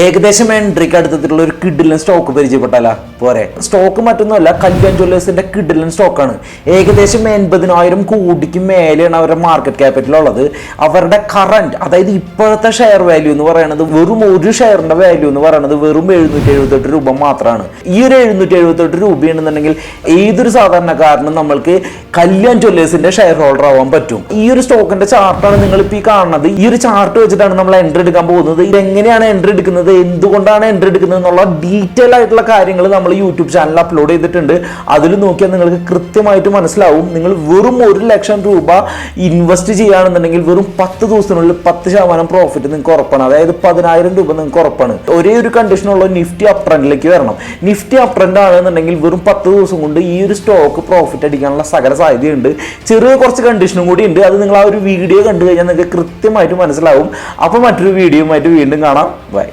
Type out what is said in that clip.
ഏകദേശം എൻട്രിക്ക് അടുത്തിട്ടുള്ള ഒരു കിഡിലൻ സ്റ്റോക്ക് പരിചയപ്പെട്ടാല പോരെ. സ്റ്റോക്ക് മറ്റൊന്നുമല്ല, കല്യാൺ ജ്വല്ലേഴ്സിന്റെ കിഡിലൻ സ്റ്റോക്കാണ്. ഏകദേശം 80,000 കോടിക്ക് മേലെയാണ് അവരുടെ മാർക്കറ്റ് ക്യാപിറ്റൽ ഉള്ളത്. അവരുടെ കറന്റ്, അതായത് ഇപ്പോഴത്തെ ഷെയർ വാല്യൂ എന്ന് പറയുന്നത്, വെറും ഒരു ഷെയറിന്റെ വാല്യൂ എന്ന് പറയുന്നത് വെറും 778 രൂപ മാത്രമാണ്. ഈ ഒരു 778 രൂപയാണെന്നുണ്ടെങ്കിൽ ഏതൊരു സാധാരണക്കാരനും നമ്മൾക്ക് കല്യാൺ ജ്വല്ലേഴ്സിന്റെ ഷെയർ ഹോൾഡർ ആവാൻ പറ്റും. ഈ ഒരു സ്റ്റോക്കിന്റെ ചാർട്ടാണ് നിങ്ങൾ ഇപ്പോൾ ഈ കാണുന്നത്. ഈ ഒരു ചാർട്ട് വെച്ചിട്ടാണ് നമ്മൾ എൻട്രി എടുക്കാൻ പോകുന്നത്. ഇതെങ്ങനെയാണ് എൻട്രി എടുക്കുന്നത്, എന്തുകൊണ്ടാണ് എൻട്രി എടുക്കുന്നത് എന്നുള്ള ഡീറ്റെയിൽ ആയിട്ടുള്ള കാര്യങ്ങൾ നമ്മൾ യൂട്യൂബ് ചാനലിൽ അപ്ലോഡ് ചെയ്തിട്ടുണ്ട്. അതിൽ നോക്കിയാൽ നിങ്ങൾക്ക് കൃത്യമായിട്ട് മനസ്സിലാവും. നിങ്ങൾ വെറും 1 ലക്ഷം രൂപ ഇൻവെസ്റ്റ് ചെയ്യുകയാണെന്നുണ്ടെങ്കിൽ വെറും 10 ദിവസത്തിനുള്ളിൽ 10% പ്രോഫിറ്റ് നിങ്ങൾക്ക് ഉറപ്പാണ്. അതായത് 10,000 രൂപ നിങ്ങൾക്ക് ഉറപ്പാണ്. ഒരേ ഒരു കണ്ടീഷനുള്ള നിഫ്റ്റി അപ് ട്രെൻഡിലേക്ക് വരണം. നിഫ്റ്റി അപ് ട്രെൻഡ് ആണെന്നുണ്ടെങ്കിൽ വെറും 10 ദിവസം കൊണ്ട് ഈ ഒരു സ്റ്റോക്ക് പ്രോഫിറ്റ് അടിക്കാനുള്ള സകല സാധ്യതയുണ്ട്. ചെറിയ കുറച്ച് കണ്ടീഷനും കൂടി ഉണ്ട്. അത് നിങ്ങൾ ആ ഒരു വീഡിയോ കണ്ടു കഴിഞ്ഞാൽ നിങ്ങൾക്ക് കൃത്യമായിട്ട് മനസ്സിലാവും. അപ്പോൾ മറ്റൊരു വീഡിയോയുമായിട്ട് വീണ്ടും കാണാം. ബൈ.